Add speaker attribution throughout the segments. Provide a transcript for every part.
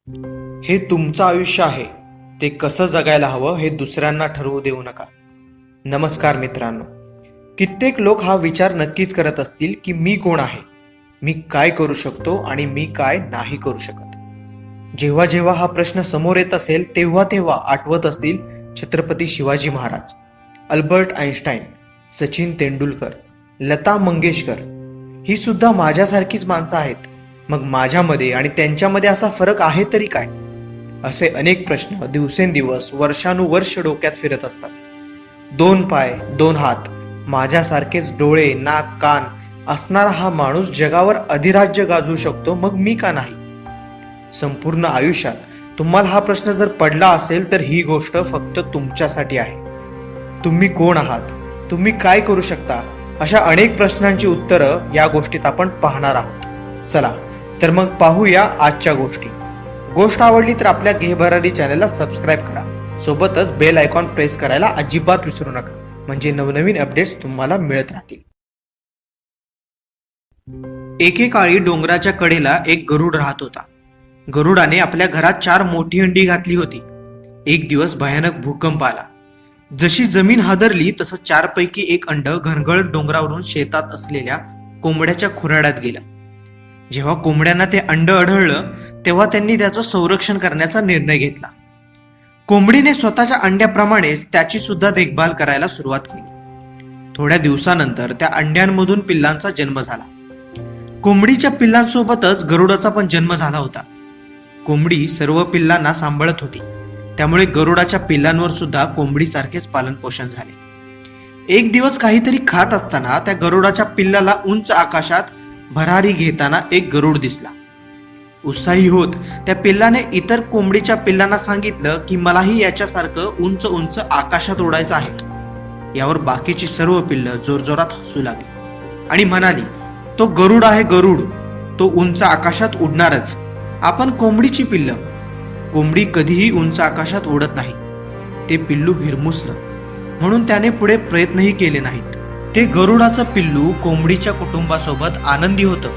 Speaker 1: हे तुमचं आयुष्य आहे, ते कसं जगायला हवं हे दुसऱ्यांना ठरवू देऊ नका. नमस्कार मित्रांनो. कित्येक लोक हा विचार नक्कीच करत असतील की मी कोण आहे, मी काय करू शकतो आणि मी काय नाही करू शकत. जेव्हा जेव्हा हा प्रश्न समोर येत असेल तेव्हा तेव्हा आठवत असतील छत्रपती शिवाजी महाराज, अल्बर्ट आइन्स्टाईन, सचिन तेंडुलकर, लता मंगेशकर. ही सुद्धा माझ्यासारखीच माणसं आहेत. मग माझ्यामध्ये आणि त्यांच्यामध्ये असा फरक आहे तरी काय? असे अनेक प्रश्न दिवसेंदिवस वर्षानुवर्ष डोक्यात फिरत असतात. 2 पाय 2 हात, माझ्यासारखेच डोळे नाक कान असणारा हा माणूस जगावर अधिराज्य गाजवू शकतो, मग मी का नाही? संपूर्ण आयुष्यात तुम्हाला हा प्रश्न जर पडला असेल तर ही गोष्ट फक्त तुमच्यासाठी आहे. तुम्ही कोण आहात, तुम्ही काय करू शकता, अशा अनेक प्रश्नांची उत्तरं या गोष्टीत आपण पाहणार आहोत. चला तर मग पाहूया आजच्या गोष्टी. गोष्ट आवडली तर आपल्या गेहभरारी चॅनलला सबस्क्राईब करा, सोबतच बेल आयकॉन प्रेस करायला अजिबात विसरू नका, म्हणजे नवनवीन अपडेट्स तुम्हाला मिळत राहतील. एकेकाळी डोंगराच्या कडेला एक गरुड राहत होता. गरुडाने आपल्या घरात 4 मोठी अंडी घातली होती. एक दिवस भयानक भूकंप आला. जशी जमीन हादरली तसं 4 पैकी एक अंड घनगळत डोंगरावरून शेतात असलेल्या कोंबड्याच्या खुराड्यात गेलं. जेव्हा कोंबड्यांना ते अंड आढळलं तेव्हा त्यांनी त्याचं संरक्षण करण्याचा निर्णय घेतला. कोंबडीने स्वतःच्या अंड्याप्रमाणेच त्याची सुद्धा देखभाल करायला सुरुवात केली. थोड्या दिवसानंतर त्या अंड्यांमधून पिल्लांचा जन्म झाला. कोंबडीच्या पिल्लांसोबतच गरुडाचा पण जन्म झाला होता. कोंबडी सर्व पिल्लांना सांभाळत होती, त्यामुळे गरुडाच्या पिल्लांवर सुद्धा कोंबडीसारखेच पालन पोषण झाले. एक दिवस काहीतरी खात असताना त्या गरुडाच्या पिल्लाला उंच आकाशात भरारी घेताना एक गरुड दिसला. उत्साही होत त्या पिल्लाने इतर कोंबडीच्या पिल्लांना सांगितलं की मलाही याच्यासारखं उंच उंच आकाशात उडायचं आहे. यावर बाकीची सर्व पिल्लं जोरजोरात हसू लागली आणि म्हणाली, तो गरुड आहे गरुड, तो उंच आकाशात उडणारच. आपण कोंबडीची पिल्लं. कोंबडी कधीही उंच आकाशात उडत नाही. ते पिल्लू हिरमुसलं, म्हणून त्याने पुढे प्रयत्नही केले नाहीत. ते गरुडाचं पिल्लू कोंबडीच्या कुटुंबासोबत आनंदी होतं,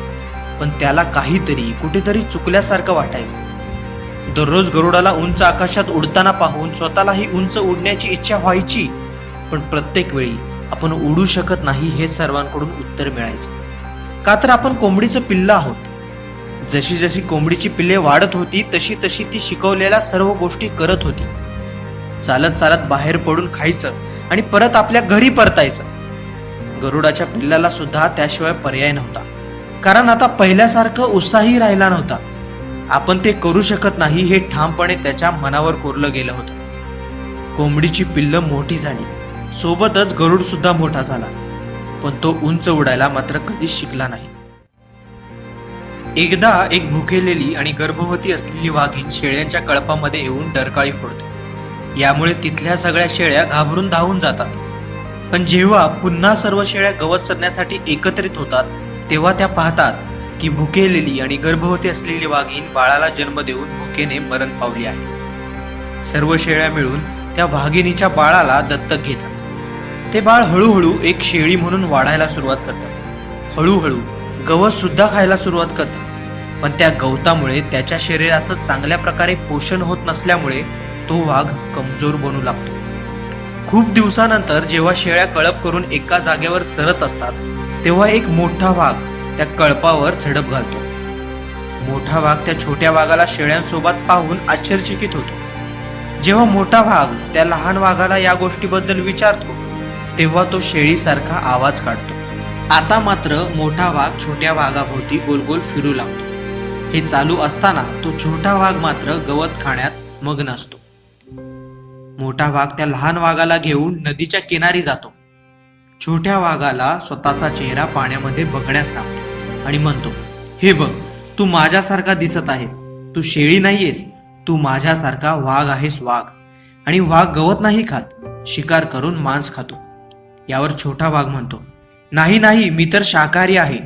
Speaker 1: पण त्याला काहीतरी कुठेतरी चुकल्यासारखं वाटायचं. दररोज गरुडाला उंच आकाशात उडताना पाहून स्वतःलाही उंच उडण्याची इच्छा व्हायची, पण प्रत्येक वेळी आपण उडू शकत नाही हे सर्वांकडून उत्तर मिळायचं. का तर आपण कोंबडीचं पिल्लं आहोत. जशी जशी कोंबडीची पिल्ले वाढत होती तशी तशी ती शिकवलेल्या सर्व गोष्टी करत होती. चालत चालत बाहेर पडून खायचं आणि परत आपल्या घरी परतायचं. गरुडाच्या पिल्लाला सुद्धा त्याशिवाय पर्याय नव्हता, कारण आता पहिल्यासारखं उत्साही राहिला नव्हता. आपण ते करू शकत नाही हे ठामपणे त्याच्या मनावर कोरलं गेलं होतं. कोंबडीची पिल्लं मोठी झाली, सोबतच गरुड सुद्धा मोठा झाला, पण तो उंच उडायला मात्र कधीच शिकला नाही. एकदा एक भुकेलेली आणि गर्भवती असलेली वाघीण शेळ्यांच्या कळपामध्ये येऊन डरकाळी फोडते. यामुळे तिथल्या सगळ्या शेळ्या घाबरून धावून जातात. पण जेव्हा पुन्हा सर्व शेळ्या गवत चरण्यासाठी एकत्रित होतात तेव्हा त्या पाहतात की भुकेलेली आणि गर्भवती असलेली वाघीण बाळाला जन्म देऊन भुकेने मरण पावली आहे. सर्व शेळ्या मिळून त्या वाघिणीच्या बाळाला दत्तक घेतात. ते बाळ हळूहळू एक शेळी म्हणून वाढायला सुरुवात करतात. हळूहळू गवत सुद्धा खायला सुरुवात करतात, पण त्या गवतामुळे त्याच्या शरीराचं चांगल्या प्रकारे पोषण होत नसल्यामुळे तो वाघ कमजोर बनू लागतो. खूप दिवसानंतर जेव्हा शेळ्या कळप करून एका जागेवर चरत असतात तेव्हा एक मोठा वाघ त्या कळपावर झडप घालतो. मोठा वाघ त्या छोट्या वाघाला शेळ्यांसोबत पाहून आश्चर्यचकित होतो. जेव्हा मोठा वाघ त्या लहान वाघाला या गोष्टीबद्दल विचारतो तेव्हा तो शेळीसारखा आवाज काढतो. आता मात्र मोठा वाघ छोट्या वाघाभोवती गोलगोल फिरू लागतो. हे चालू असताना तो छोटा वाघ मात्र गवत खाण्यात मग्न असतो. मोठा वाघ त्या लहान वाघाला घेऊन नदीच्या किनारी जातो. छोट्या वाघाला स्वतःचा चेहरा पाण्यामध्ये बघण्यास सांगतो आणि म्हणतो, हे बघ, तू माझ्यासारखा दिसत आहेस. तू शेळी नाहीयेस, तू माझ्यासारखा वाघ आहेस, वाघ. आणि वाघ गवत नाही खात, शिकार करून मांस खातो. यावर छोटा वाघ म्हणतो, नाही नाही, मी तर शाकाहारी आहे.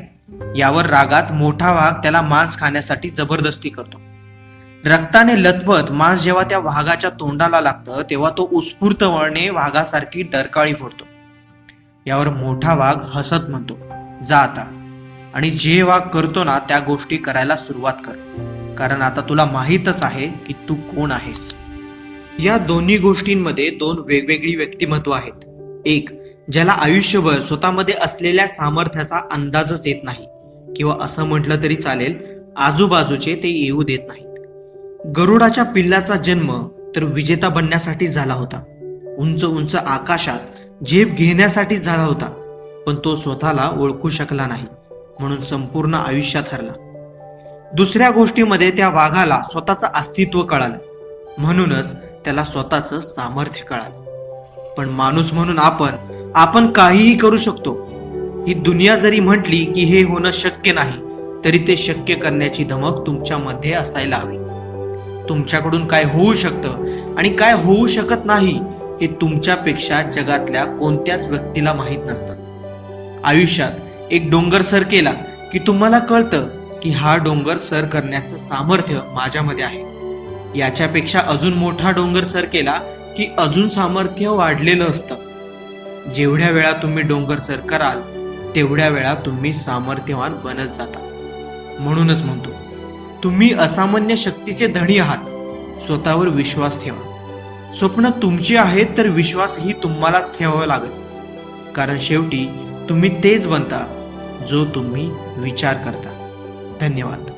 Speaker 1: यावर रागात मोठा वाघ त्याला मांस खाण्यासाठी जबरदस्ती करतो. रक्ताने लथपथ मांस जेव्हा त्या वाघाच्या तोंडाला लागतं तेव्हा तो उत्स्फूर्तपणे वाघासारखी डरकाळी फोडतो. यावर मोठा वाघ हसत म्हणतो, जा आता, आणि जे वाघ करतो ना त्या गोष्टी करायला सुरुवात कर. कारण आता तुला माहीतच आहे की तू कोण आहेस. या दोन्ही गोष्टींमध्ये दोन वेगवेगळी व्यक्तिमत्व आहेत. एक, ज्याला आयुष्यभर स्वतःमध्ये असलेल्या सामर्थ्याचा अंदाजच येत नाही, किंवा असं म्हटलं तरी चालेल, आजूबाजूचे ते येऊ देत नाहीत. गरुडाच्या पिल्लाचा जन्म तर विजेता बनण्यासाठी झाला होता, उंच उंच आकाशात झेप घेण्यासाठी झाला होता, पण तो स्वतःला ओळखू शकला नाही, म्हणून संपूर्ण आयुष्यात हरला. दुसऱ्या गोष्टीमध्ये त्या वाघाला स्वतःचं अस्तित्व कळालं, म्हणूनच त्याला स्वतःचं सामर्थ्य कळालं. पण माणूस म्हणून आपण काहीही करू शकतो. ही दुनिया जरी म्हटली की हे होणं शक्य नाही, तरी ते शक्य करण्याची धमक तुमच्यामध्ये असायला हवी. तुमच्याकडून काय होऊ शकतं आणि काय होऊ शकत नाही हे तुमच्यापेक्षा जगातल्या कोणत्याच व्यक्तीला माहीत नसतं. आयुष्यात एक डोंगर सर केला की तुम्हाला कळतं की हा डोंगर सर करण्याचं सामर्थ्य माझ्यामध्ये आहे. याच्यापेक्षा अजून मोठा डोंगर सर केला की अजून सामर्थ्य वाढलेलं असतं. जेवढ्या वेळा तुम्ही डोंगर सर कराल तेवढ्या वेळा तुम्ही सामर्थ्यवान बनत जाता. म्हणूनच म्हणतो, तुम्ही असामान्य शक्तीचे धनी आहात. स्वतःवर विश्वास ठेवा. स्वप्न तुमची आहेत तर विश्वासही तुम्हालाच ठेवावा लागेल, कारण शेवटी तुम्ही तेच बनता जो तुम्ही विचार करता. धन्यवाद.